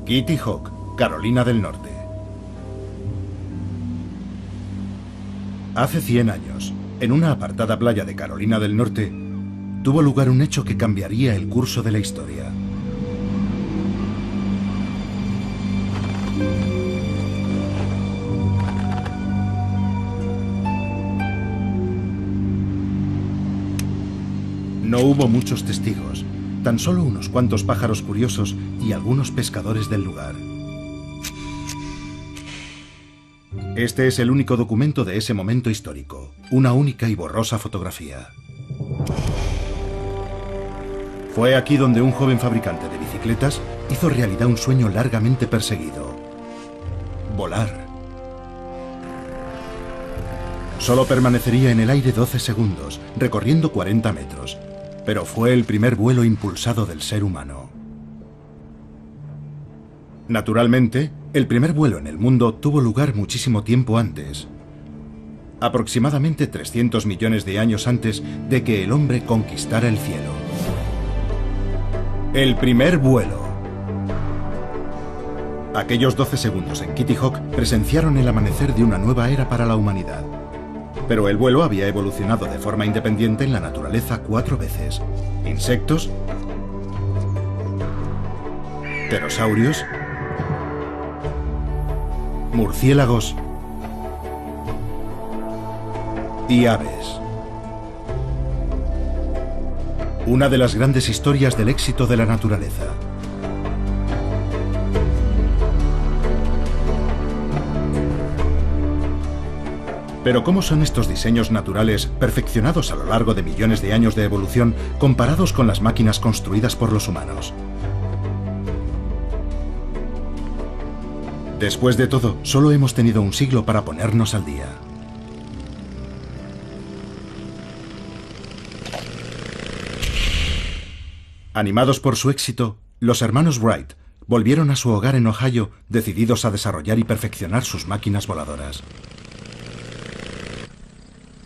Kitty Hawk, Carolina del Norte. Hace 100 años, en una apartada playa de Carolina del Norte, tuvo lugar un hecho que cambiaría el curso de la historia. No hubo muchos testigos, tan solo unos cuantos pájaros curiosos y algunos pescadores del lugar. Este es el único documento de ese momento histórico, una única y borrosa fotografía. Fue aquí donde un joven fabricante de bicicletas hizo realidad un sueño largamente perseguido: volar. Solo permanecería en el aire 12 segundos, recorriendo 40 metros, pero fue el primer vuelo impulsado del ser humano. Naturalmente, el primer vuelo en el mundo tuvo lugar muchísimo tiempo antes, aproximadamente 300 millones de años antes de que el hombre conquistara el cielo. El primer vuelo. Aquellos 12 segundos en Kitty Hawk presenciaron el amanecer de una nueva era para la humanidad. Pero el vuelo había evolucionado de forma independiente en la naturaleza 4 veces. Insectos, pterosaurios, murciélagos y aves. Una de las grandes historias del éxito de la naturaleza. Pero ¿cómo son estos diseños naturales perfeccionados a lo largo de millones de años de evolución comparados con las máquinas construidas por los humanos? Después de todo, solo hemos tenido un siglo para ponernos al día. Animados por su éxito, los hermanos Wright volvieron a su hogar en Ohio, decididos a desarrollar y perfeccionar sus máquinas voladoras.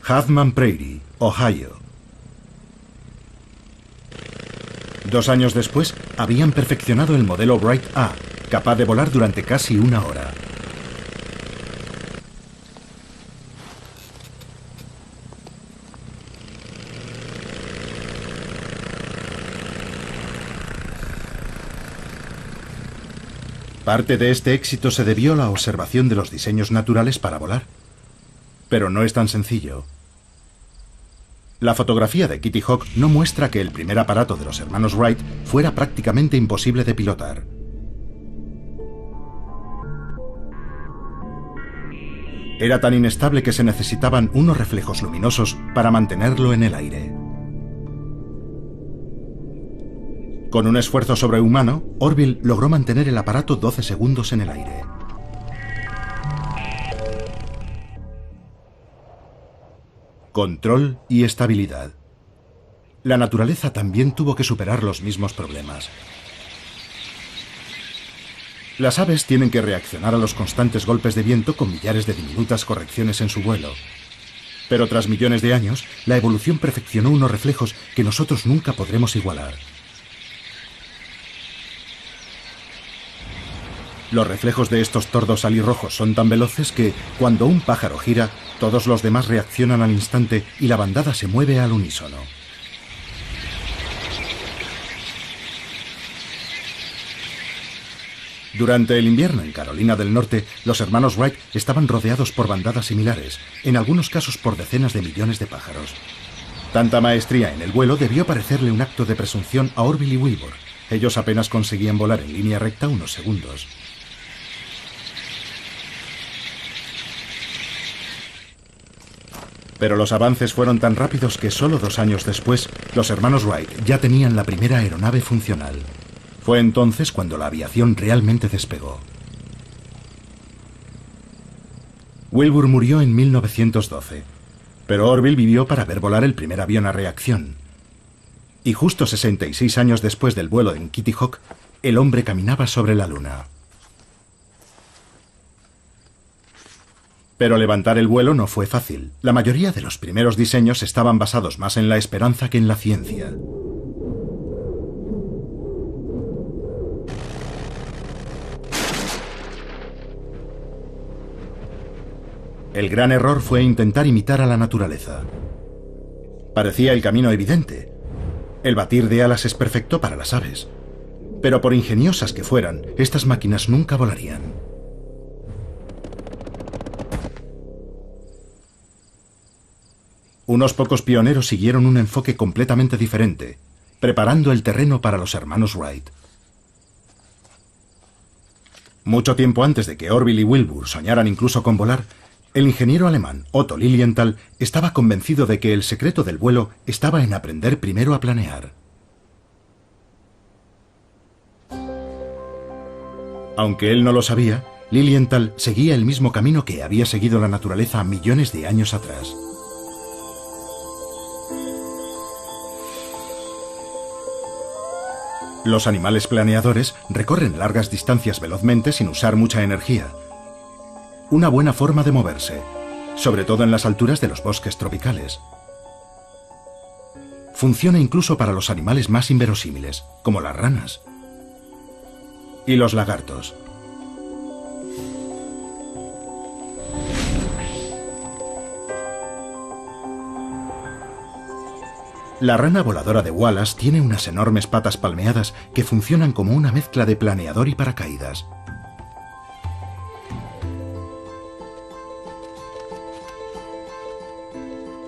Huffman Prairie, Ohio. 2 años después, habían perfeccionado el modelo Wright A, capaz de volar durante casi 1 hora. Parte de este éxito se debió a la observación de los diseños naturales para volar. Pero no es tan sencillo. La fotografía de Kitty Hawk no muestra que el primer aparato de los hermanos Wright fuera prácticamente imposible de pilotar. Era tan inestable que se necesitaban unos reflejos luminosos para mantenerlo en el aire. Con un esfuerzo sobrehumano, Orville logró mantener el aparato 12 segundos en el aire. Control y estabilidad. La naturaleza también tuvo que superar los mismos problemas. Las aves tienen que reaccionar a los constantes golpes de viento con millares de diminutas correcciones en su vuelo. Pero tras millones de años, la evolución perfeccionó unos reflejos que nosotros nunca podremos igualar. Los reflejos de estos tordos alirrojos son tan veloces que, cuando un pájaro gira, todos los demás reaccionan al instante y la bandada se mueve al unísono. Durante el invierno en Carolina del Norte, los hermanos Wright estaban rodeados por bandadas similares, en algunos casos por decenas de millones de pájaros. Tanta maestría en el vuelo debió parecerle un acto de presunción a Orville y Wilbur. Ellos apenas conseguían volar en línea recta unos segundos. Pero los avances fueron tan rápidos que solo 2 años después, los hermanos Wright ya tenían la primera aeronave funcional. Fue entonces cuando la aviación realmente despegó. Wilbur murió en 1912, pero Orville vivió para ver volar el primer avión a reacción. Y justo 66 años después del vuelo en Kitty Hawk, el hombre caminaba sobre la luna. Pero levantar el vuelo no fue fácil. La mayoría de los primeros diseños estaban basados más en la esperanza que en la ciencia. El gran error fue intentar imitar a la naturaleza. Parecía el camino evidente. El batir de alas es perfecto para las aves. Pero por ingeniosas que fueran, estas máquinas nunca volarían. Unos pocos pioneros siguieron un enfoque completamente diferente, preparando el terreno para los hermanos Wright. Mucho tiempo antes de que Orville y Wilbur soñaran incluso con volar, el ingeniero alemán Otto Lilienthal estaba convencido de que el secreto del vuelo estaba en aprender primero a planear. Aunque él no lo sabía, Lilienthal seguía el mismo camino que había seguido la naturaleza millones de años atrás. Los animales planeadores recorren largas distancias velozmente sin usar mucha energía. Una buena forma de moverse, sobre todo en las alturas de los bosques tropicales. Funciona incluso para los animales más inverosímiles, como las ranas y los lagartos. La rana voladora de Wallace tiene unas enormes patas palmeadas que funcionan como una mezcla de planeador y paracaídas.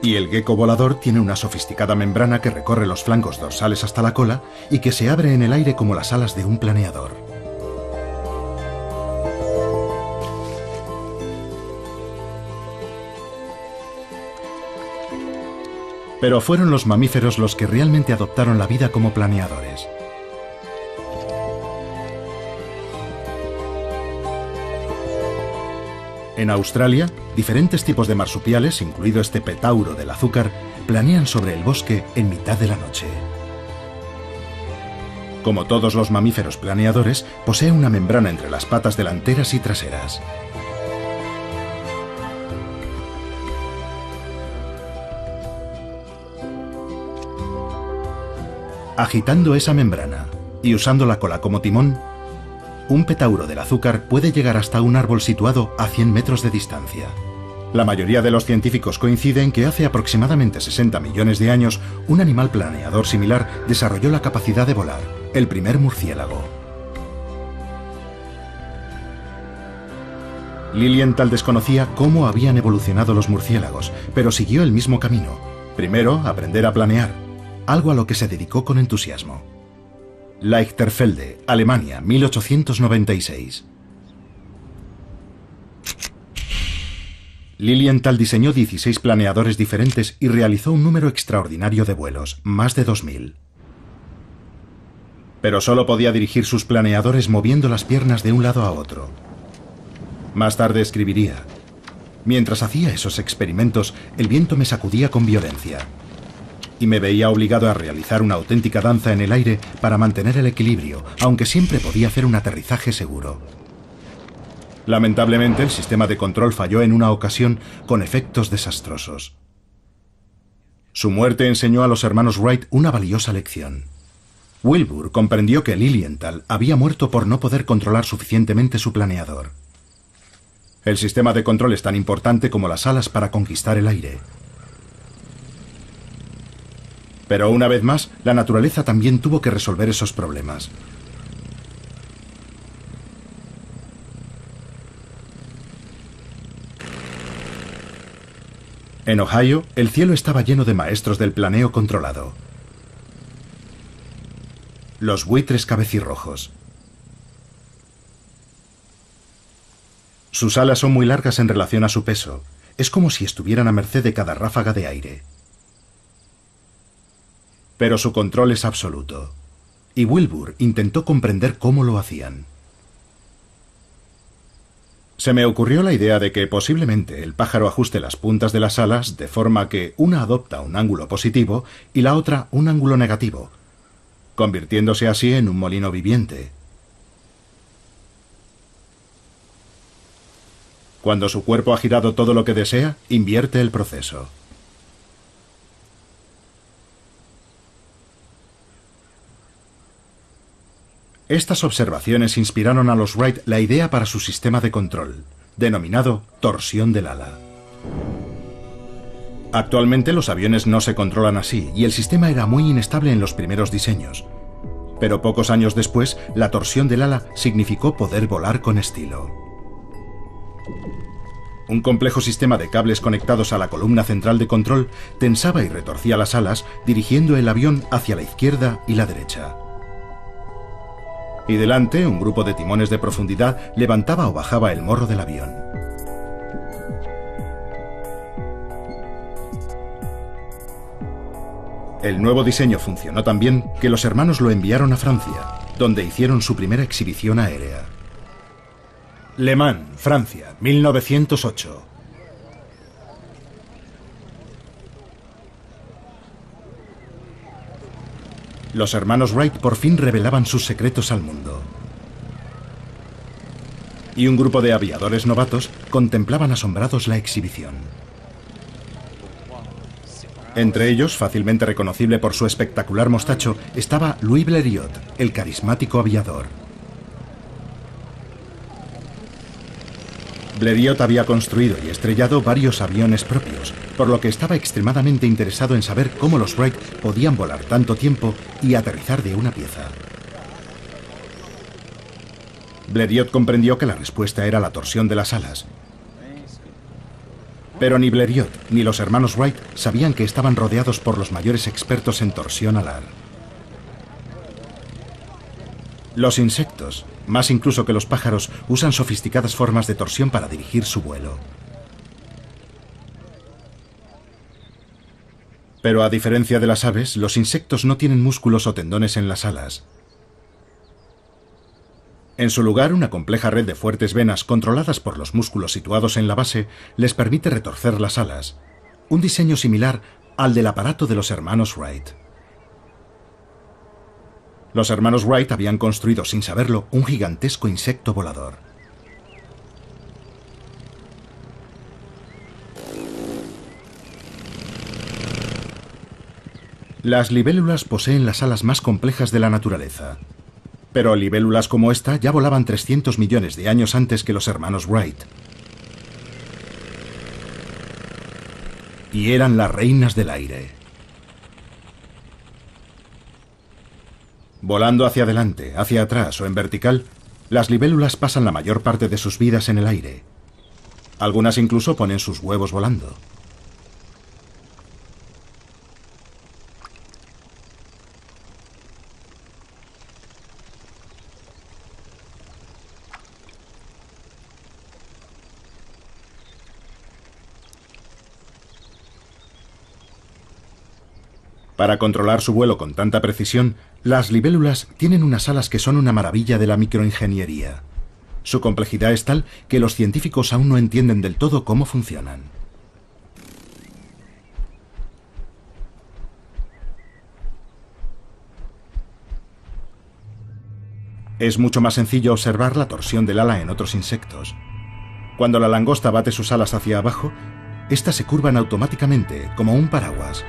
Y el gecko volador tiene una sofisticada membrana que recorre los flancos dorsales hasta la cola y que se abre en el aire como las alas de un planeador. Pero fueron los mamíferos los que realmente adoptaron la vida como planeadores. En Australia, diferentes tipos de marsupiales, incluido este petauro del azúcar, planean sobre el bosque en mitad de la noche. Como todos los mamíferos planeadores, posee una membrana entre las patas delanteras y traseras. Agitando esa membrana y usando la cola como timón, un petauro del azúcar puede llegar hasta un árbol situado a 100 metros de distancia. La mayoría de los científicos coinciden que hace aproximadamente 60 millones de años, un animal planeador similar desarrolló la capacidad de volar, el primer murciélago. Lilienthal desconocía cómo habían evolucionado los murciélagos, pero siguió el mismo camino. Primero, aprender a planear, algo a lo que se dedicó con entusiasmo. Lichterfelde, Alemania, 1896. Lilienthal diseñó 16 planeadores diferentes y realizó un número extraordinario de vuelos, más de 2000. Pero solo podía dirigir sus planeadores moviendo las piernas de un lado a otro. Más tarde escribiría: mientras hacía esos experimentos, el viento me sacudía con violencia y me veía obligado a realizar una auténtica danza en el aire para mantener el equilibrio, aunque siempre podía hacer un aterrizaje seguro. Lamentablemente, el sistema de control falló en una ocasión con efectos desastrosos. Su muerte enseñó a los hermanos Wright una valiosa lección. Wilbur comprendió que Lilienthal había muerto por no poder controlar suficientemente su planeador. El sistema de control es tan importante como las alas para conquistar el aire. Pero una vez más, la naturaleza también tuvo que resolver esos problemas. En Ohio, el cielo estaba lleno de maestros del planeo controlado. Los buitres cabecirrojos. Sus alas son muy largas en relación a su peso. Es como si estuvieran a merced de cada ráfaga de aire. Pero su control es absoluto. Y Wilbur intentó comprender cómo lo hacían. Se me ocurrió la idea de que posiblemente el pájaro ajuste las puntas de las alas de forma que una adopta un ángulo positivo y la otra un ángulo negativo, convirtiéndose así en un molino viviente. Cuando su cuerpo ha girado todo lo que desea, invierte el proceso. Estas observaciones inspiraron a los Wright la idea para su sistema de control, denominado torsión del ala. Actualmente los aviones no se controlan así y el sistema era muy inestable en los primeros diseños. Pero pocos años después, la torsión del ala significó poder volar con estilo. Un complejo sistema de cables conectados a la columna central de control tensaba y retorcía las alas, dirigiendo el avión hacia la izquierda y la derecha. Y delante, un grupo de timones de profundidad levantaba o bajaba el morro del avión. El nuevo diseño funcionó tan bien que los hermanos lo enviaron a Francia, donde hicieron su primera exhibición aérea. Le Mans, Francia, 1908. Los hermanos Wright por fin revelaban sus secretos al mundo. Y un grupo de aviadores novatos contemplaban asombrados la exhibición. Entre ellos, fácilmente reconocible por su espectacular mostacho, estaba Louis Blériot, el carismático aviador. Blériot había construido y estrellado varios aviones propios, por lo que estaba extremadamente interesado en saber cómo los Wright podían volar tanto tiempo y aterrizar de una pieza. Blériot comprendió que la respuesta era la torsión de las alas. Pero ni Blériot ni los hermanos Wright sabían que estaban rodeados por los mayores expertos en torsión alar. Los insectos, más incluso que los pájaros, usan sofisticadas formas de torsión para dirigir su vuelo. Pero a diferencia de las aves, los insectos no tienen músculos o tendones en las alas. En su lugar, una compleja red de fuertes venas controladas por los músculos situados en la base les permite retorcer las alas, un diseño similar al del aparato de los hermanos Wright. Los hermanos Wright habían construido, sin saberlo, un gigantesco insecto volador. Las libélulas poseen las alas más complejas de la naturaleza. Pero libélulas como esta ya volaban 300 millones de años antes que los hermanos Wright. Y eran las reinas del aire. Volando hacia adelante, hacia atrás o en vertical, las libélulas pasan la mayor parte de sus vidas en el aire. Algunas incluso ponen sus huevos volando. Para controlar su vuelo con tanta precisión, las libélulas tienen unas alas que son una maravilla de la microingeniería. Su complejidad es tal que los científicos aún no entienden del todo cómo funcionan. Es mucho más sencillo observar la torsión del ala en otros insectos. Cuando la langosta bate sus alas hacia abajo, éstas se curvan automáticamente, como un paraguas.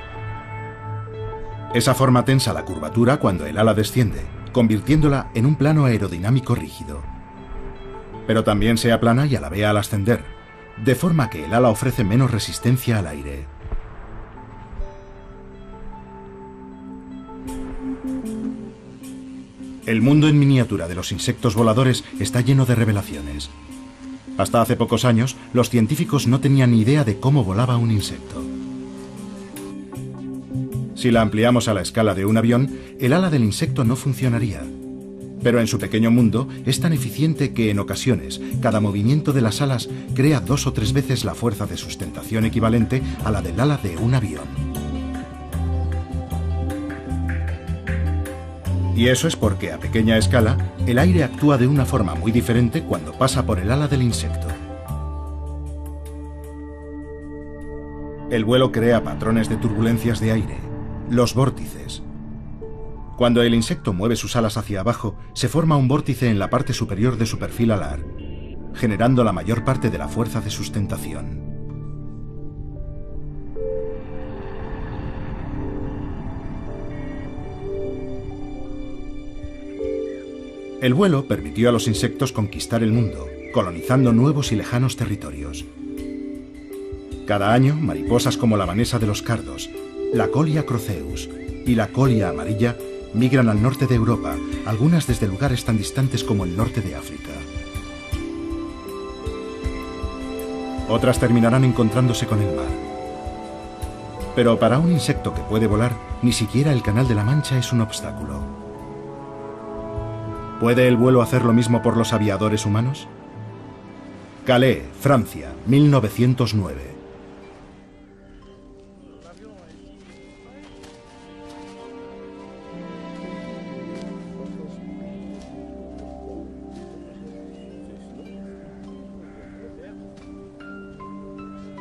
Esa forma tensa la curvatura cuando el ala desciende, convirtiéndola en un plano aerodinámico rígido. Pero también se aplana y alabea al ascender, de forma que el ala ofrece menos resistencia al aire. El mundo en miniatura de los insectos voladores está lleno de revelaciones. Hasta hace pocos años, los científicos no tenían ni idea de cómo volaba un insecto. Si la ampliamos a la escala de un avión, el ala del insecto no funcionaría. Pero en su pequeño mundo es tan eficiente que en ocasiones cada movimiento de las alas crea 2 o 3 veces la fuerza de sustentación equivalente a la del ala de un avión. Y eso es porque a pequeña escala el aire actúa de una forma muy diferente cuando pasa por el ala del insecto. El vuelo crea patrones de turbulencias de aire, los vórtices. Cuando el insecto mueve sus alas hacia abajo, se forma un vórtice en la parte superior de su perfil alar, generando la mayor parte de la fuerza de sustentación. El vuelo permitió a los insectos conquistar el mundo, colonizando nuevos y lejanos territorios. Cada año, mariposas como la vanesa de los cardos, la Colia croceus y la colia amarilla migran al norte de Europa, algunas desde lugares tan distantes como el norte de África. Otras terminarán encontrándose con el mar. Pero para un insecto que puede volar, ni siquiera el Canal de la Mancha es un obstáculo. ¿Puede el vuelo hacer lo mismo por los aviadores humanos? Calais, Francia, 1909.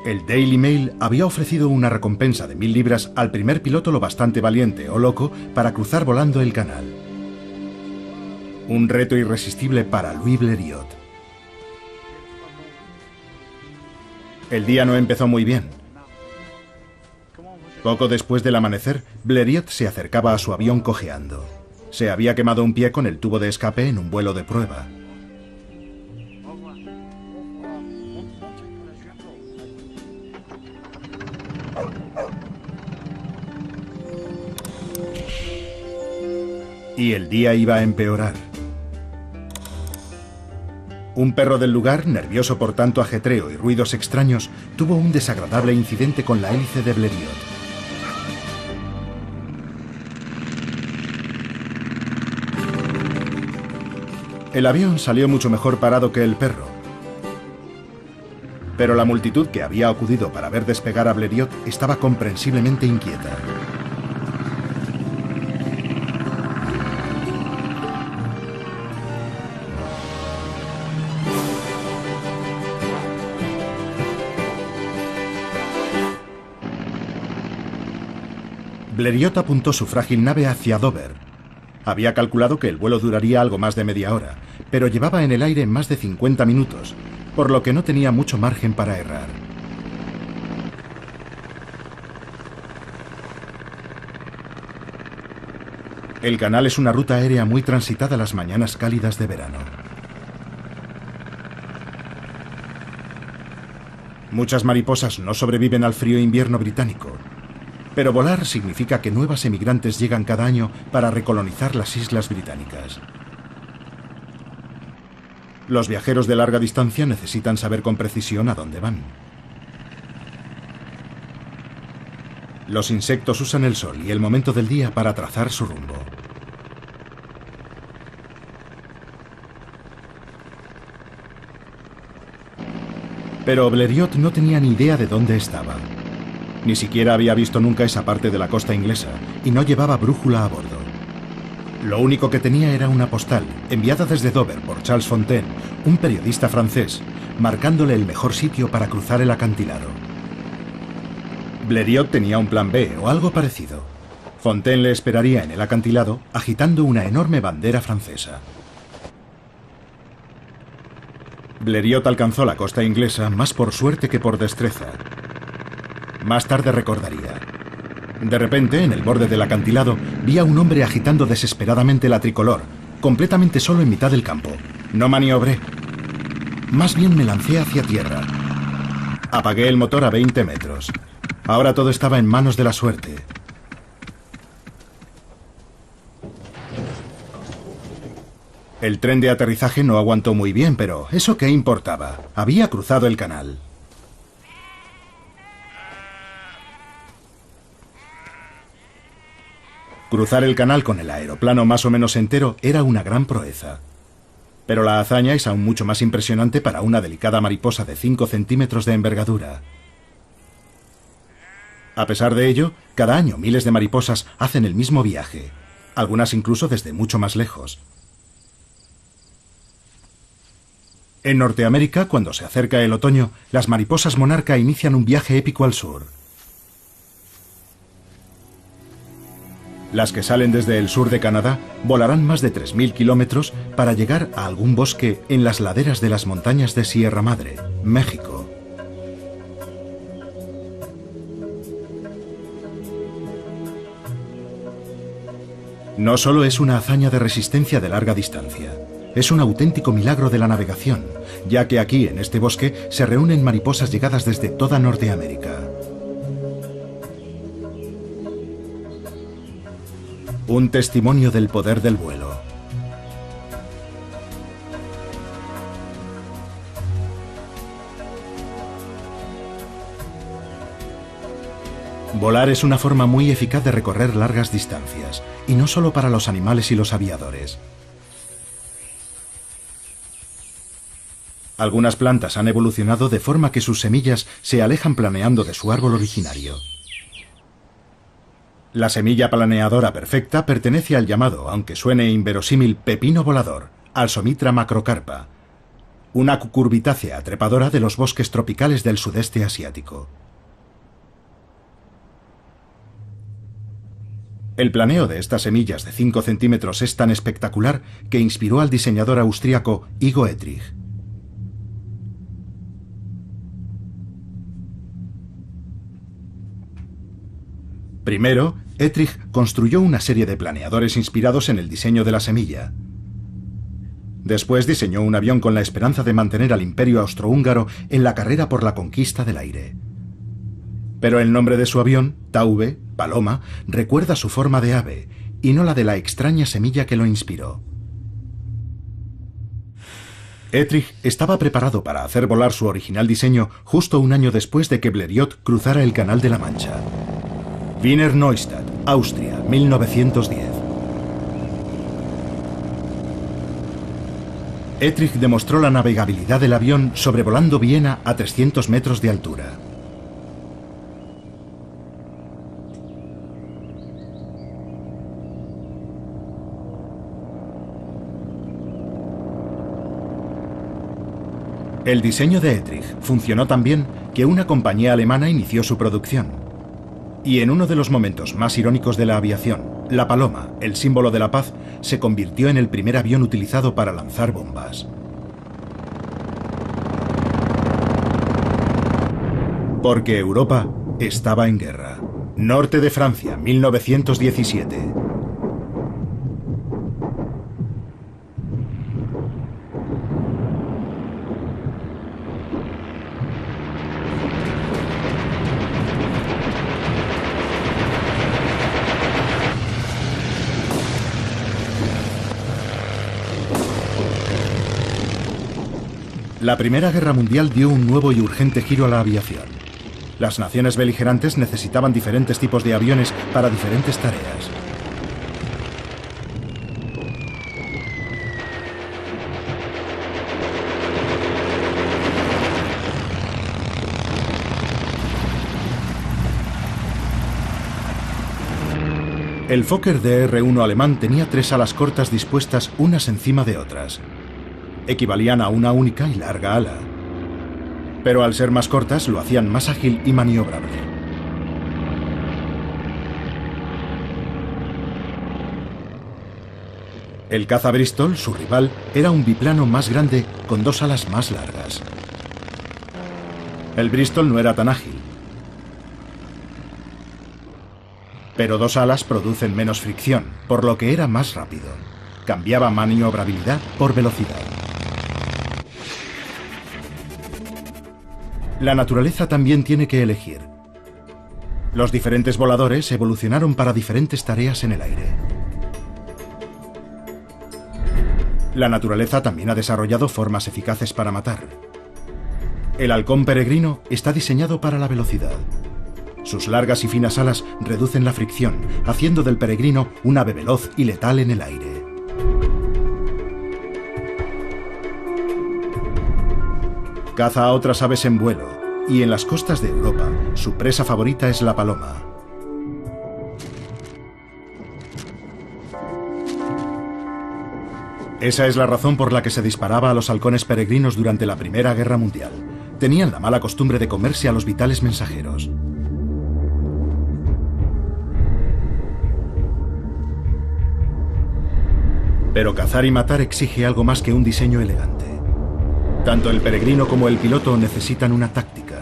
El Daily Mail había ofrecido una recompensa de 1000 libras al primer piloto lo bastante valiente o loco para cruzar volando el canal. Un reto irresistible para Louis Blériot. El día no empezó muy bien. Poco después del amanecer, Blériot se acercaba a su avión cojeando. Se había quemado un pie con el tubo de escape en un vuelo de prueba. Y el día iba a empeorar. Un perro del lugar, nervioso por tanto ajetreo y ruidos extraños, tuvo un desagradable incidente con la hélice de Blériot. El avión salió mucho mejor parado que el perro. Pero la multitud que había acudido para ver despegar a Blériot estaba comprensiblemente inquieta. Blériot apuntó su frágil nave hacia Dover. Había calculado que el vuelo duraría algo más de media hora, pero llevaba en el aire más de 50 minutos, por lo que no tenía mucho margen para errar. El canal es una ruta aérea muy transitada las mañanas cálidas de verano. Muchas mariposas no sobreviven al frío invierno británico, pero volar significa que nuevas emigrantes llegan cada año para recolonizar las islas británicas. Los viajeros de larga distancia necesitan saber con precisión a dónde van. Los insectos usan el sol y el momento del día para trazar su rumbo. Pero Blériot no tenía ni idea de dónde estaba. Ni siquiera había visto nunca esa parte de la costa inglesa y no llevaba brújula a bordo. Lo único que tenía era una postal, enviada desde Dover por Charles Fontaine, un periodista francés, marcándole el mejor sitio para cruzar el acantilado. Blériot tenía un plan B o algo parecido. Fontaine le esperaría en el acantilado, agitando una enorme bandera francesa. Blériot alcanzó la costa inglesa más por suerte que por destreza. Más tarde recordaría. De repente, en el borde del acantilado, vi a un hombre agitando desesperadamente la tricolor, completamente solo en mitad del campo. No maniobré. Más bien me lancé hacia tierra. Apagué el motor a 20 metros. Ahora todo estaba en manos de la suerte. El tren de aterrizaje no aguantó muy bien, pero ¿eso qué importaba? Había cruzado el canal. Cruzar el canal con el aeroplano más o menos entero era una gran proeza. Pero la hazaña es aún mucho más impresionante para una delicada mariposa de 5 centímetros de envergadura. A pesar de ello, cada año miles de mariposas hacen el mismo viaje, algunas incluso desde mucho más lejos. En Norteamérica, cuando se acerca el otoño, las mariposas monarca inician un viaje épico al sur. Las que salen desde el sur de Canadá volarán más de 3000 kilómetros para llegar a algún bosque en las laderas de las montañas de Sierra Madre, México. No solo es una hazaña de resistencia de larga distancia. es un auténtico milagro de la navegación, ya que aquí, en este bosque, se reúnen mariposas llegadas desde toda Norteamérica. Un testimonio del poder del vuelo. Volar es una forma muy eficaz de recorrer largas distancias, y no solo para los animales y los aviadores. Algunas plantas han evolucionado de forma que sus semillas se alejan planeando de su árbol originario. La semilla planeadora perfecta pertenece al llamado, aunque suene inverosímil, pepino volador, Alsomitra macrocarpa, una cucurbitácea trepadora de los bosques tropicales del sudeste asiático. El planeo de estas semillas de 5 centímetros es tan espectacular que inspiró al diseñador austríaco Igo Etrich. Primero, Etrich construyó una serie de planeadores inspirados en el diseño de la semilla. Después diseñó un avión con la esperanza de mantener al Imperio austrohúngaro en la carrera por la conquista del aire. Pero el nombre de su avión, Taube, paloma, recuerda su forma de ave, y no la de la extraña semilla que lo inspiró. Etrich estaba preparado para hacer volar su original diseño justo un año después de que Blériot cruzara el Canal de la Mancha. Wiener Neustadt, Austria, 1910. Etrich demostró la navegabilidad del avión sobrevolando Viena a 300 metros de altura. El diseño de Etrich funcionó tan bien que una compañía alemana inició su producción. Y en uno de los momentos más irónicos de la aviación, la paloma, el símbolo de la paz, se convirtió en el primer avión utilizado para lanzar bombas. Porque Europa estaba en guerra. Norte de Francia, 1917. La Primera Guerra Mundial dio un nuevo y urgente giro a la aviación. Las naciones beligerantes necesitaban diferentes tipos de aviones para diferentes tareas. El Fokker DR-1 alemán tenía 3 alas cortas dispuestas unas encima de otras. Equivalían a una única y larga ala. Pero al ser más cortas lo hacían más ágil y maniobrable. El caza Bristol, su rival, era un biplano más grande con 2 alas más largas. El Bristol no era tan ágil, pero 2 alas producen menos fricción, por lo que era más rápido. Cambiaba maniobrabilidad por velocidad. La naturaleza también tiene que elegir. Los diferentes voladores evolucionaron para diferentes tareas en el aire. La naturaleza también ha desarrollado formas eficaces para matar. El halcón peregrino está diseñado para la velocidad. Sus largas y finas alas reducen la fricción, haciendo del peregrino un ave veloz y letal en el aire. Caza a otras aves en vuelo, y en las costas de Europa, su presa favorita es la paloma. Esa es la razón por la que se disparaba a los halcones peregrinos durante la Primera Guerra Mundial. Tenían la mala costumbre de comerse a los vitales mensajeros. Pero cazar y matar exige algo más que un diseño elegante. Tanto el peregrino como el piloto necesitan una táctica.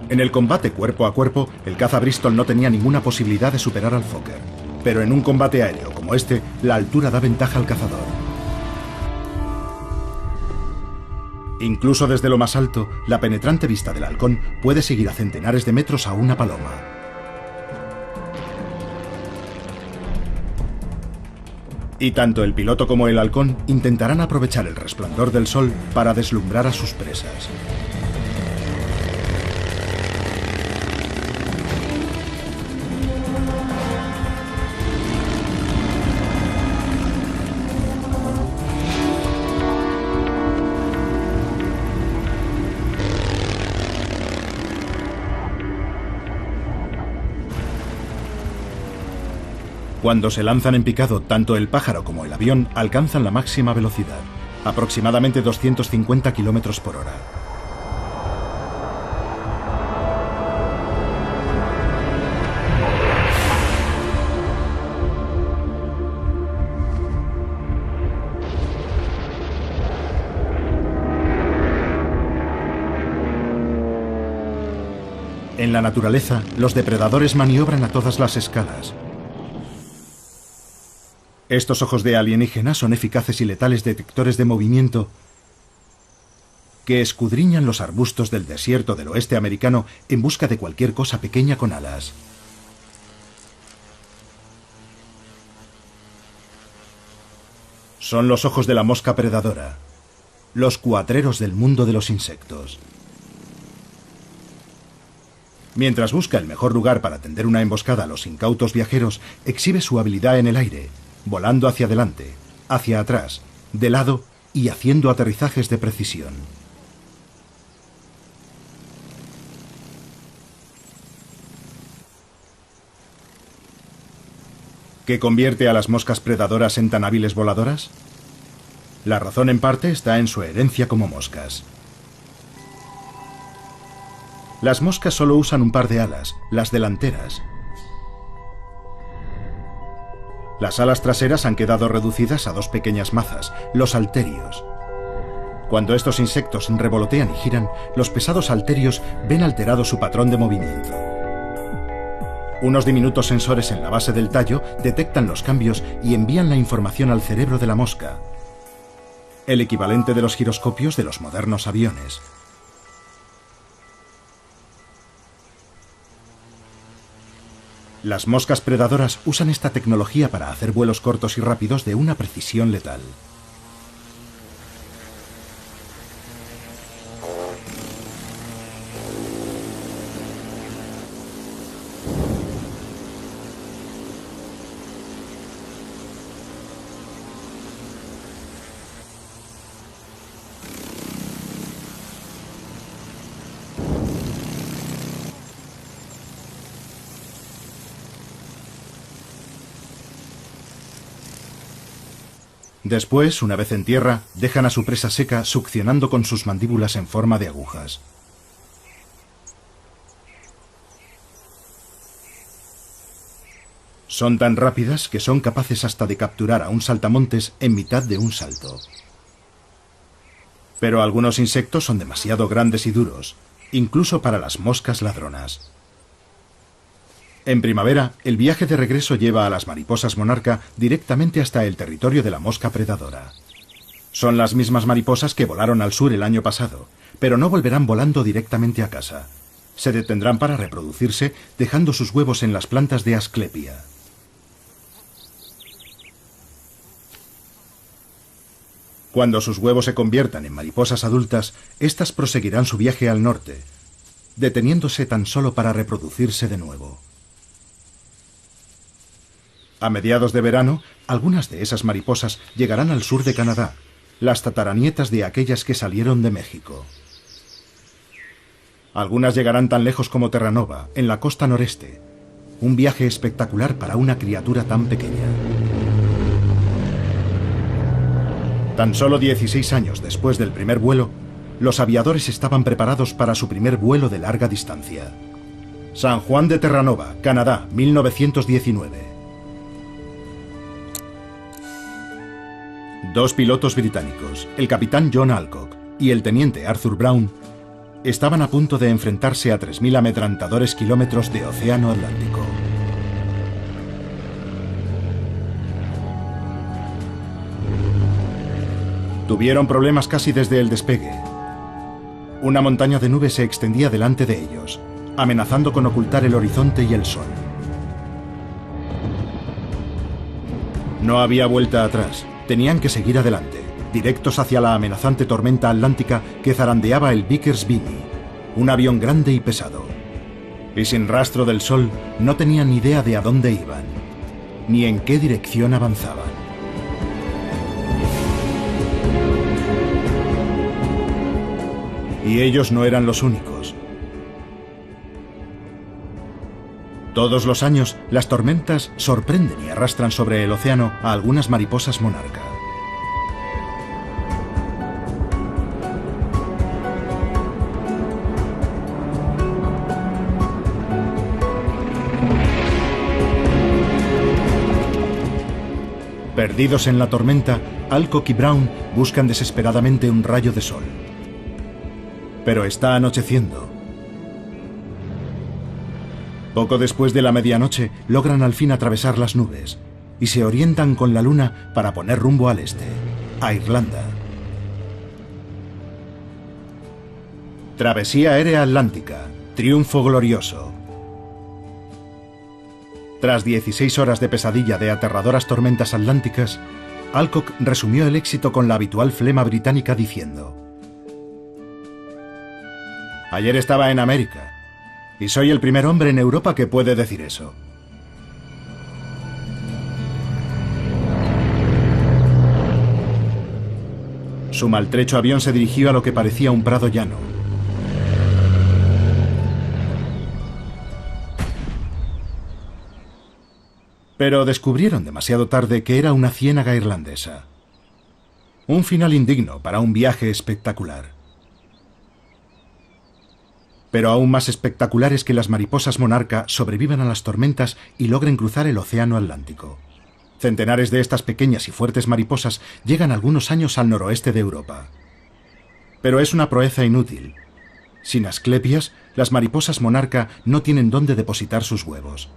En el combate cuerpo a cuerpo, el caza Bristol no tenía ninguna posibilidad de superar al Fokker. Pero en un combate aéreo como como este, la altura da ventaja al cazador. Incluso desde lo más alto, la penetrante vista del halcón puede seguir a centenares de metros a una paloma. Y tanto el piloto como el halcón intentarán aprovechar el resplandor del sol para deslumbrar a sus presas. Cuando se lanzan en picado, tanto el pájaro como el avión alcanzan la máxima velocidad, aproximadamente 250 km por hora. En la naturaleza, los depredadores maniobran a todas las escalas. Estos ojos de alienígena son eficaces y letales detectores de movimiento que escudriñan los arbustos del desierto del oeste americano en busca de cualquier cosa pequeña con alas. Son los ojos de la mosca predadora, los cuatreros del mundo de los insectos. Mientras busca el mejor lugar para tender una emboscada a los incautos viajeros, exhibe su habilidad en el aire, volando hacia adelante, hacia atrás, de lado y haciendo aterrizajes de precisión. ¿Qué convierte a las moscas predadoras en tan hábiles voladoras? La razón en parte está en su herencia como moscas. Las moscas solo usan un par de alas, las delanteras. Las alas traseras han quedado reducidas a dos pequeñas mazas, los halterios. Cuando estos insectos revolotean y giran, los pesados halterios ven alterado su patrón de movimiento. Unos diminutos sensores en la base del tallo detectan los cambios y envían la información al cerebro de la mosca, el equivalente de los giroscopios de los modernos aviones. Las moscas predadoras usan esta tecnología para hacer vuelos cortos y rápidos de una precisión letal. Después, una vez en tierra, dejan a su presa seca succionando con sus mandíbulas en forma de agujas. Son tan rápidas que son capaces hasta de capturar a un saltamontes en mitad de un salto. Pero algunos insectos son demasiado grandes y duros, incluso para las moscas ladronas. En primavera, el viaje de regreso lleva a las mariposas monarca directamente hasta el territorio de la mosca predadora. Son las mismas mariposas que volaron al sur el año pasado, pero no volverán volando directamente a casa. Se detendrán para reproducirse, dejando sus huevos en las plantas de Asclepia. Cuando sus huevos se conviertan en mariposas adultas, éstas proseguirán su viaje al norte, deteniéndose tan solo para reproducirse de nuevo. A mediados de verano, algunas de esas mariposas llegarán al sur de Canadá, las tataranietas de aquellas que salieron de México. Algunas llegarán tan lejos como Terranova, en la costa noreste. Un viaje espectacular para una criatura tan pequeña. Tan solo 16 años después del primer vuelo, los aviadores estaban preparados para su primer vuelo de larga distancia. San Juan de Terranova, Canadá, 1919. Dos pilotos británicos, el capitán John Alcock y el teniente Arthur Brown, estaban a punto de enfrentarse a 3.000 amedrentadores kilómetros de océano Atlántico. Tuvieron problemas casi desde el despegue. Una montaña de nubes se extendía delante de ellos, amenazando con ocultar el horizonte y el sol. No había vuelta atrás. Tenían que seguir adelante, directos hacia la amenazante tormenta atlántica que zarandeaba el Vickers Vimy, un avión grande y pesado. Y sin rastro del sol, no tenían ni idea de a dónde iban, ni en qué dirección avanzaban. Y ellos no eran los únicos. Todos los años, las tormentas sorprenden y arrastran sobre el océano a algunas mariposas monarca. Perdidos en la tormenta, Alcock y Brown buscan desesperadamente un rayo de sol. Pero está anocheciendo. Poco después de la medianoche, logran al fin atravesar las nubes y se orientan con la luna para poner rumbo al este, a Irlanda. Travesía aérea atlántica, triunfo glorioso. Tras 16 horas de pesadilla de aterradoras tormentas atlánticas, Alcock resumió el éxito con la habitual flema británica diciendo: «Ayer estaba en América, y soy el primer hombre en Europa que puede decir eso». Su maltrecho avión se dirigió a lo que parecía un prado llano. Pero descubrieron demasiado tarde que era una ciénaga irlandesa. Un final indigno para un viaje espectacular. Pero aún más espectacular es que las mariposas monarca sobrevivan a las tormentas y logren cruzar el océano Atlántico. Centenares de estas pequeñas y fuertes mariposas llegan algunos años al noroeste de Europa. Pero es una proeza inútil. Sin Asclepias, las mariposas monarca no tienen dónde depositar sus huevos.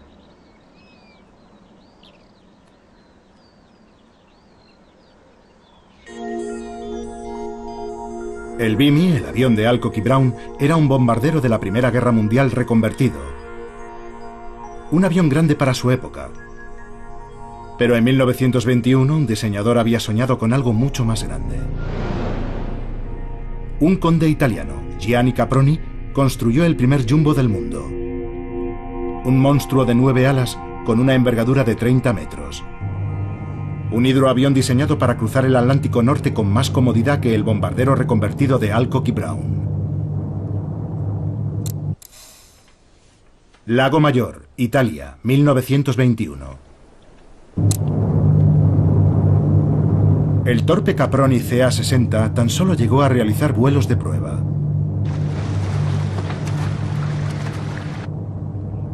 El Vimy, el avión de Alcock y Brown, era un bombardero de la Primera Guerra Mundial reconvertido. Un avión grande para su época. Pero en 1921 un diseñador había soñado con algo mucho más grande. Un conde italiano, Gianni Caproni, construyó el primer jumbo del mundo. Un monstruo de 9 alas con una envergadura de 30 metros. Un hidroavión diseñado para cruzar el Atlántico Norte con más comodidad que el bombardero reconvertido de Alcock y Brown. Lago Mayor, Italia, 1921. El torpe Caproni CA-60 tan solo llegó a realizar vuelos de prueba.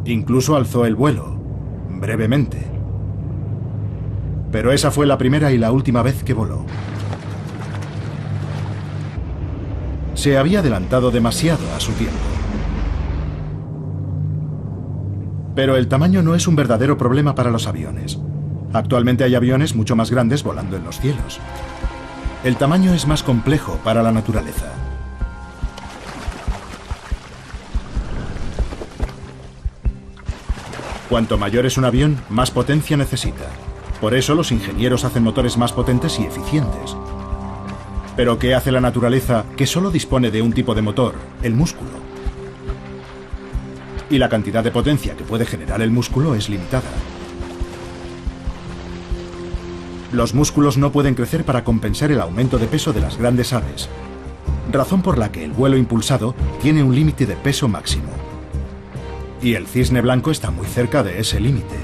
Incluso alzó el vuelo, brevemente. Pero esa fue la primera y la última vez que voló. Se había adelantado demasiado a su tiempo. Pero el tamaño no es un verdadero problema para los aviones. Actualmente hay aviones mucho más grandes volando en los cielos. El tamaño es más complejo para la naturaleza. Cuanto mayor es un avión, más potencia necesita. Por eso los ingenieros hacen motores más potentes y eficientes. Pero ¿qué hace la naturaleza que solo dispone de un tipo de motor, el músculo? Y la cantidad de potencia que puede generar el músculo es limitada. Los músculos no pueden crecer para compensar el aumento de peso de las grandes aves, razón por la que el vuelo impulsado tiene un límite de peso máximo. Y el cisne blanco está muy cerca de ese límite.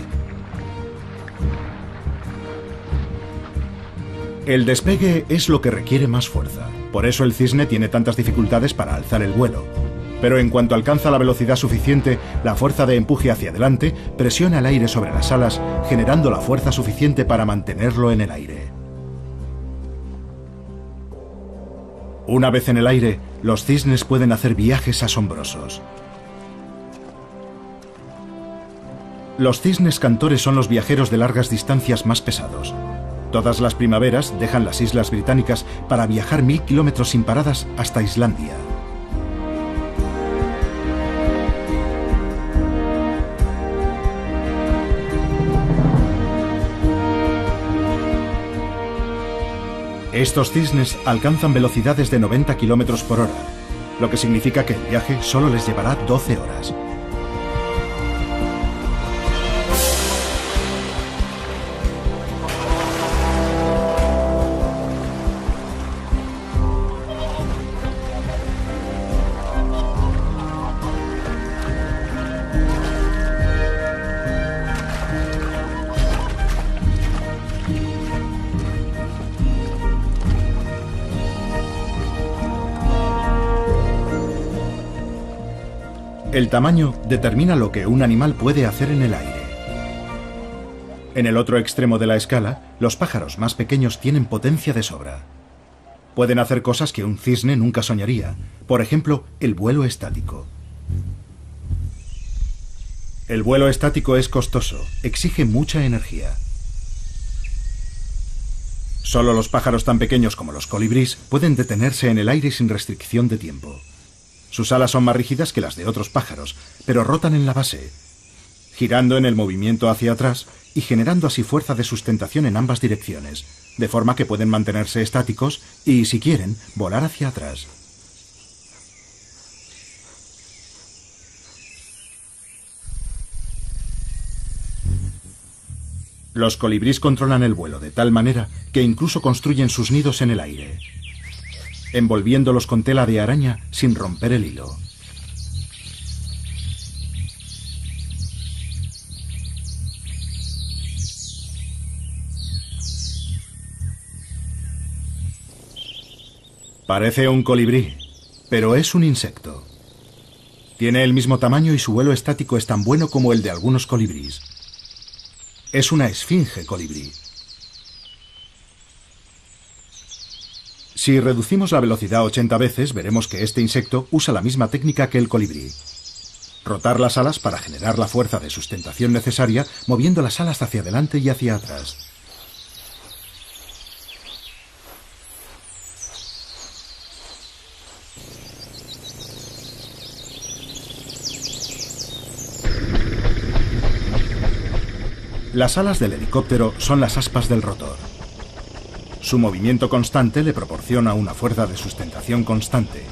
El despegue es lo que requiere más fuerza. Por eso el cisne tiene tantas dificultades para alzar el vuelo. Pero en cuanto alcanza la velocidad suficiente, la fuerza de empuje hacia adelante presiona el aire sobre las alas, generando la fuerza suficiente para mantenerlo en el aire. Una vez en el aire, los cisnes pueden hacer viajes asombrosos. Los cisnes cantores son los viajeros de largas distancias más pesados. Todas las primaveras dejan las islas británicas para viajar 1000 kilómetros sin paradas hasta Islandia. Estos cisnes alcanzan velocidades de 90 kilómetros por hora, lo que significa que el viaje solo les llevará 12 horas. El tamaño determina lo que un animal puede hacer en el aire. En el otro extremo de la escala, los pájaros más pequeños tienen potencia de sobra. Pueden hacer cosas que un cisne nunca soñaría, por ejemplo, el vuelo estático. El vuelo estático es costoso, exige mucha energía. Solo los pájaros tan pequeños como los colibríes pueden detenerse en el aire sin restricción de tiempo. Sus alas son más rígidas que las de otros pájaros, pero rotan en la base, girando en el movimiento hacia atrás y generando así fuerza de sustentación en ambas direcciones, de forma que pueden mantenerse estáticos y, si quieren, volar hacia atrás. Los colibríes controlan el vuelo de tal manera que incluso construyen sus nidos en el aire, envolviéndolos con tela de araña sin romper el hilo. Parece un colibrí, pero es un insecto. Tiene el mismo tamaño y su vuelo estático es tan bueno como el de algunos colibríes. Es una esfinge colibrí. Si reducimos la velocidad 80 veces, veremos que este insecto usa la misma técnica que el colibrí. Rotar las alas para generar la fuerza de sustentación necesaria, moviendo las alas hacia adelante y hacia atrás. Las alas del helicóptero son las aspas del rotor. Su movimiento constante le proporciona una fuerza de sustentación constante,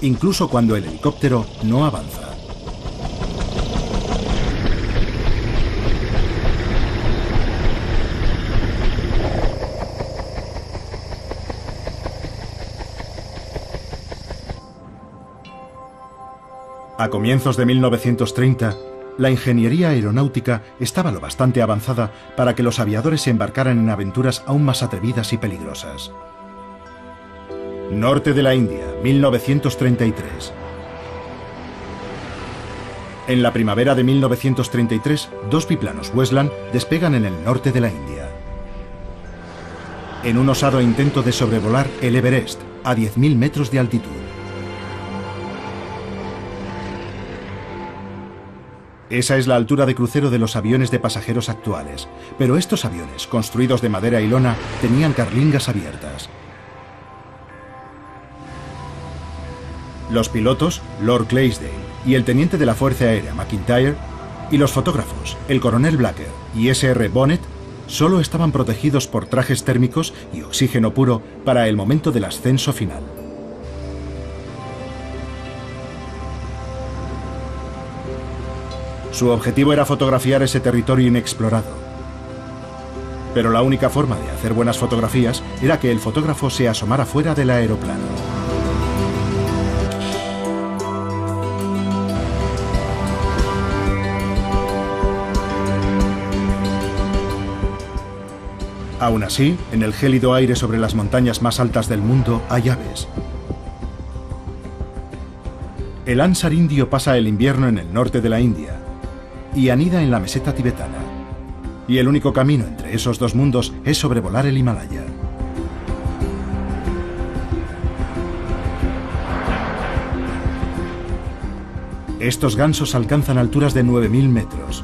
incluso cuando el helicóptero no avanza. A comienzos de 1930, la ingeniería aeronáutica estaba lo bastante avanzada para que los aviadores se embarcaran en aventuras aún más atrevidas y peligrosas. Norte de la India, 1933. En la primavera de 1933, dos biplanos Westland despegan en el norte de la India, en un osado intento de sobrevolar el Everest a 10.000 metros de altitud. Esa es la altura de crucero de los aviones de pasajeros actuales, pero estos aviones, construidos de madera y lona, tenían carlingas abiertas. Los pilotos, Lord Clydesdale y el teniente de la Fuerza Aérea McIntyre, y los fotógrafos, el coronel Blacker y S.R. Bonnet, solo estaban protegidos por trajes térmicos y oxígeno puro para el momento del ascenso final. Su objetivo era fotografiar ese territorio inexplorado. Pero la única forma de hacer buenas fotografías era que el fotógrafo se asomara fuera del aeroplano. Aún así, en el gélido aire sobre las montañas más altas del mundo hay aves. El ánsar indio pasa el invierno en el norte de la India y anida en la meseta tibetana. Y el único camino entre esos dos mundos es sobrevolar el Himalaya. Estos gansos alcanzan alturas de 9.000 metros.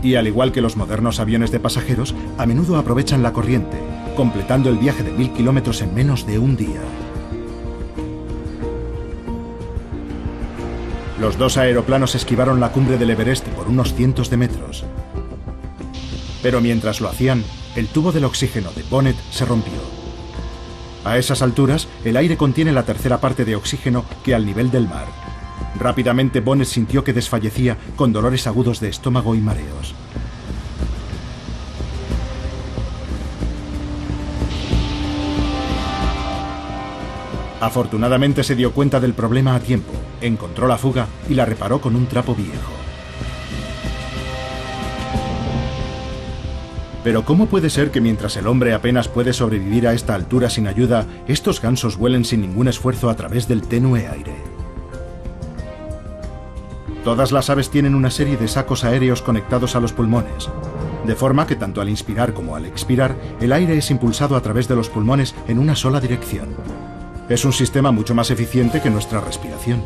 Y al igual que los modernos aviones de pasajeros, a menudo aprovechan la corriente, completando el viaje de 1000 kilómetros en menos de un día. Los dos aeroplanos esquivaron la cumbre del Everest por unos cientos de metros. Pero mientras lo hacían, el tubo del oxígeno de Bonnet se rompió. A esas alturas, el aire contiene la tercera parte de oxígeno que al nivel del mar. Rápidamente Bonnet sintió que desfallecía con dolores agudos de estómago y mareos. Afortunadamente se dio cuenta del problema a tiempo, encontró la fuga y la reparó con un trapo viejo. Pero ¿cómo puede ser que mientras el hombre apenas puede sobrevivir a esta altura sin ayuda, estos gansos vuelen sin ningún esfuerzo a través del tenue aire? Todas las aves tienen una serie de sacos aéreos conectados a los pulmones, de forma que tanto al inspirar como al expirar, el aire es impulsado a través de los pulmones en una sola dirección. Es un sistema mucho más eficiente que nuestra respiración.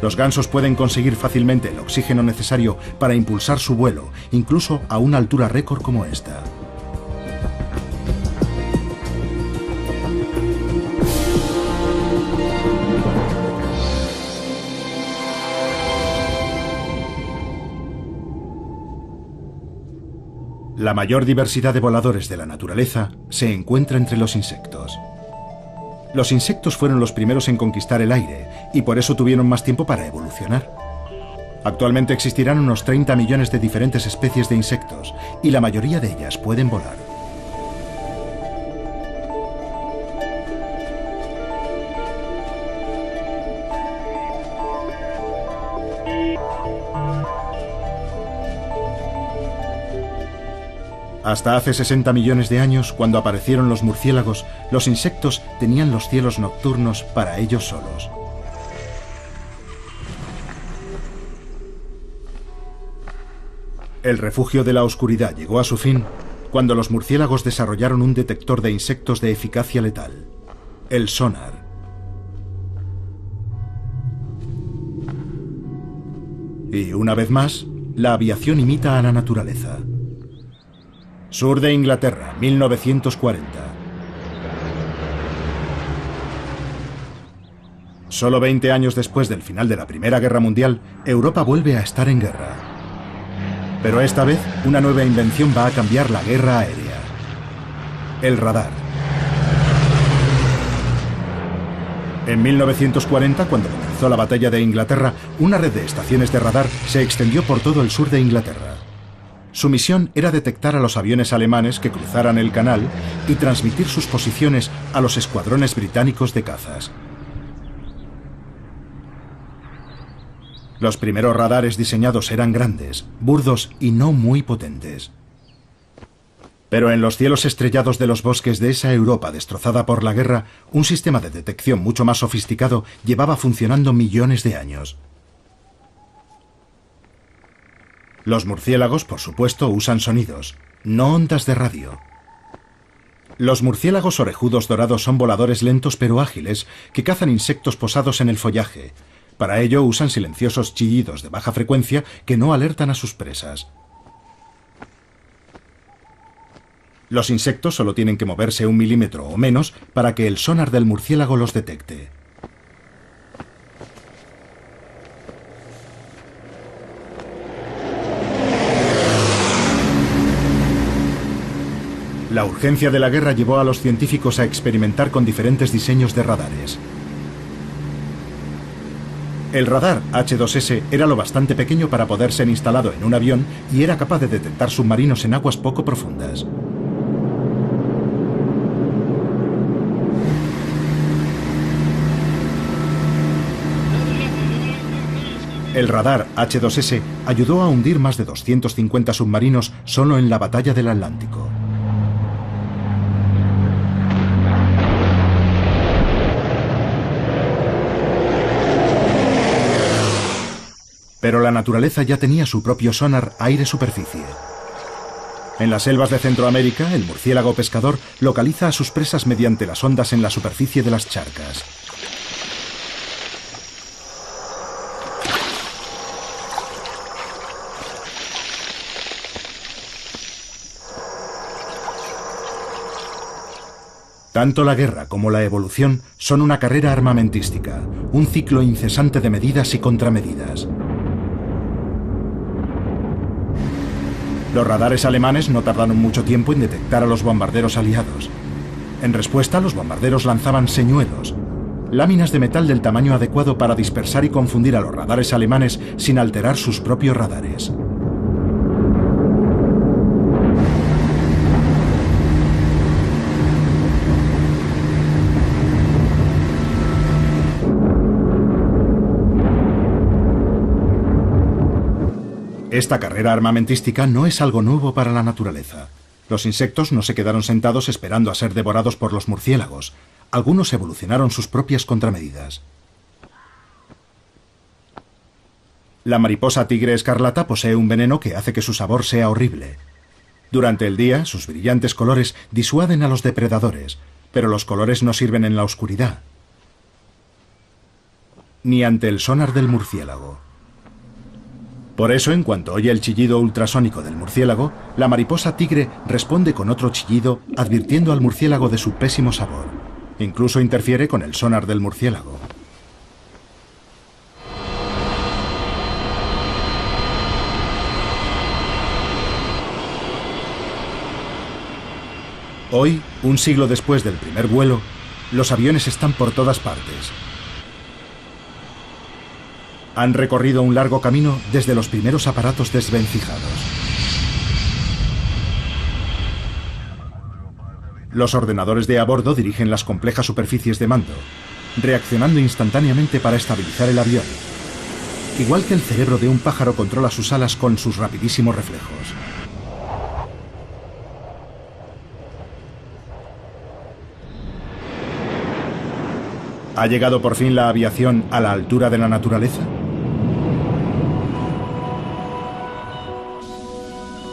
Los gansos pueden conseguir fácilmente el oxígeno necesario para impulsar su vuelo, incluso a una altura récord como esta. La mayor diversidad de voladores de la naturaleza se encuentra entre los insectos. Los insectos fueron los primeros en conquistar el aire y por eso tuvieron más tiempo para evolucionar. Actualmente existirán unos 30 millones de diferentes especies de insectos y la mayoría de ellas pueden volar. Hasta hace 60 millones de años, cuando aparecieron los murciélagos, los insectos tenían los cielos nocturnos para ellos solos. El refugio de la oscuridad llegó a su fin cuando los murciélagos desarrollaron un detector de insectos de eficacia letal, el sonar. Y una vez más, la aviación imita a la naturaleza. Sur de Inglaterra, 1940. Solo 20 años después del final de la Primera Guerra Mundial, Europa vuelve a estar en guerra. Pero esta vez, una nueva invención va a cambiar la guerra aérea. El radar. En 1940, cuando comenzó la batalla de Inglaterra, una red de estaciones de radar se extendió por todo el sur de Inglaterra. Su misión era detectar a los aviones alemanes que cruzaran el canal y transmitir sus posiciones a los escuadrones británicos de cazas. Los primeros radares diseñados eran grandes, burdos y no muy potentes. Pero en los cielos estrellados de los bosques de esa Europa destrozada por la guerra, un sistema de detección mucho más sofisticado llevaba funcionando millones de años. Los murciélagos, por supuesto, usan sonidos, no ondas de radio. Los murciélagos orejudos dorados son voladores lentos pero ágiles que cazan insectos posados en el follaje. Para ello usan silenciosos chillidos de baja frecuencia que no alertan a sus presas. Los insectos solo tienen que moverse 1 milímetro o menos para que el sonar del murciélago los detecte. La urgencia de la guerra llevó a los científicos a experimentar con diferentes diseños de radares. El radar H2S era lo bastante pequeño para poder ser instalado en un avión y era capaz de detectar submarinos en aguas poco profundas. El radar H2S ayudó a hundir más de 250 submarinos solo en la batalla del Atlántico. Pero la naturaleza ya tenía su propio sonar aire-superficie. En las selvas de Centroamérica, el murciélago pescador localiza a sus presas mediante las ondas en la superficie de las charcas. Tanto la guerra como la evolución son una carrera armamentística, un ciclo incesante de medidas y contramedidas. Los radares alemanes no tardaron mucho tiempo en detectar a los bombarderos aliados. En respuesta, los bombarderos lanzaban señuelos, láminas de metal del tamaño adecuado para dispersar y confundir a los radares alemanes sin alterar sus propios radares. Esta carrera armamentística no es algo nuevo para la naturaleza. Los insectos no se quedaron sentados esperando a ser devorados por los murciélagos. Algunos evolucionaron sus propias contramedidas. La mariposa tigre escarlata posee un veneno que hace que su sabor sea horrible. Durante el día, sus brillantes colores disuaden a los depredadores, pero los colores no sirven en la oscuridad, ni ante el sonar del murciélago. Por eso, en cuanto oye el chillido ultrasónico del murciélago, la mariposa tigre responde con otro chillido, advirtiendo al murciélago de su pésimo sabor. Incluso interfiere con el sonar del murciélago. Hoy, un siglo después del primer vuelo, los aviones están por todas partes. Han recorrido un largo camino desde los primeros aparatos desvencijados. Los ordenadores de a bordo dirigen las complejas superficies de mando, reaccionando instantáneamente para estabilizar el avión. Igual que el cerebro de un pájaro controla sus alas con sus rapidísimos reflejos. ¿Ha llegado por fin la aviación a la altura de la naturaleza?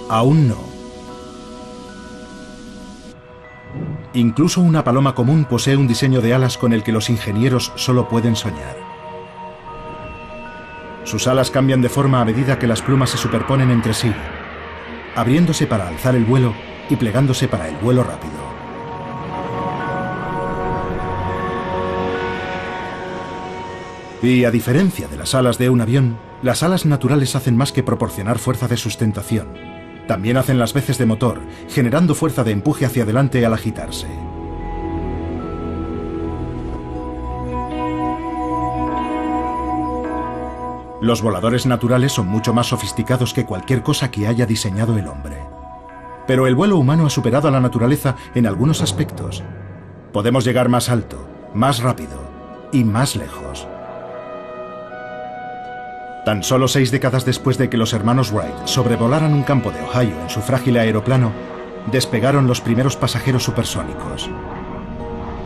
Aún no. Incluso una paloma común posee un diseño de alas con el que los ingenieros solo pueden soñar. Sus alas cambian de forma a medida que las plumas se superponen entre sí, abriéndose para alzar el vuelo y plegándose para el vuelo rápido. Y a diferencia de las alas de un avión, las alas naturales hacen más que proporcionar fuerza de sustentación. También hacen las veces de motor, generando fuerza de empuje hacia adelante al agitarse. Los voladores naturales son mucho más sofisticados que cualquier cosa que haya diseñado el hombre. Pero el vuelo humano ha superado a la naturaleza en algunos aspectos. Podemos llegar más alto, más rápido y más lejos. Tan solo 6 décadas después de que los hermanos Wright sobrevolaran un campo de Ohio en su frágil aeroplano, despegaron los primeros pasajeros supersónicos.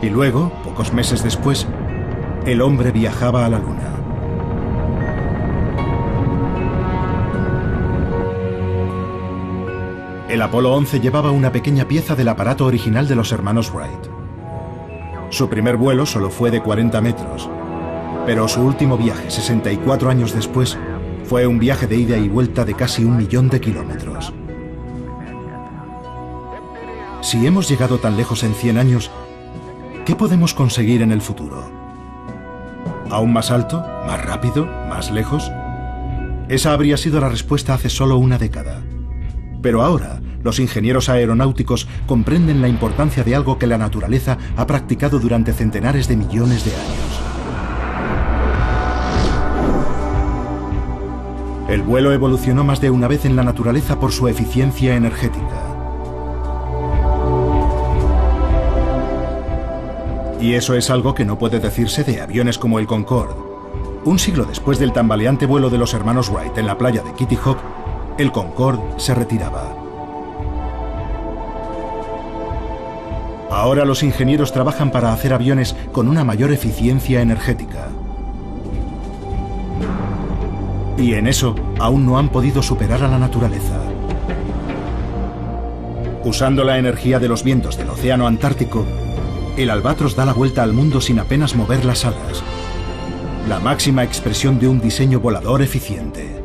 Y luego, pocos meses después, el hombre viajaba a la Luna. El Apolo 11 llevaba una pequeña pieza del aparato original de los hermanos Wright. Su primer vuelo solo fue de 40 metros. Pero su último viaje, 64 años después, fue un viaje de ida y vuelta de casi 1 millón de kilómetros. Si hemos llegado tan lejos en 100 años, ¿qué podemos conseguir en el futuro? ¿Aún más alto? ¿Más rápido? ¿Más lejos? Esa habría sido la respuesta hace solo una década. Pero ahora, los ingenieros aeronáuticos comprenden la importancia de algo que la naturaleza ha practicado durante centenares de millones de años. El vuelo evolucionó más de una vez en la naturaleza por su eficiencia energética. Y eso es algo que no puede decirse de aviones como el Concorde. Un siglo después del tambaleante vuelo de los hermanos Wright en la playa de Kitty Hawk, el Concorde se retiraba. Ahora los ingenieros trabajan para hacer aviones con una mayor eficiencia energética. Y en eso aún no han podido superar a la naturaleza. Usando la energía de los vientos del océano Antártico, el albatros da la vuelta al mundo sin apenas mover las alas. La máxima expresión de un diseño volador eficiente.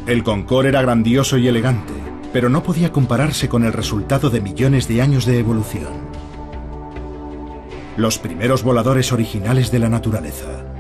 El Concorde era grandioso y elegante, pero no podía compararse con el resultado de millones de años de evolución. Los primeros voladores originales de la naturaleza.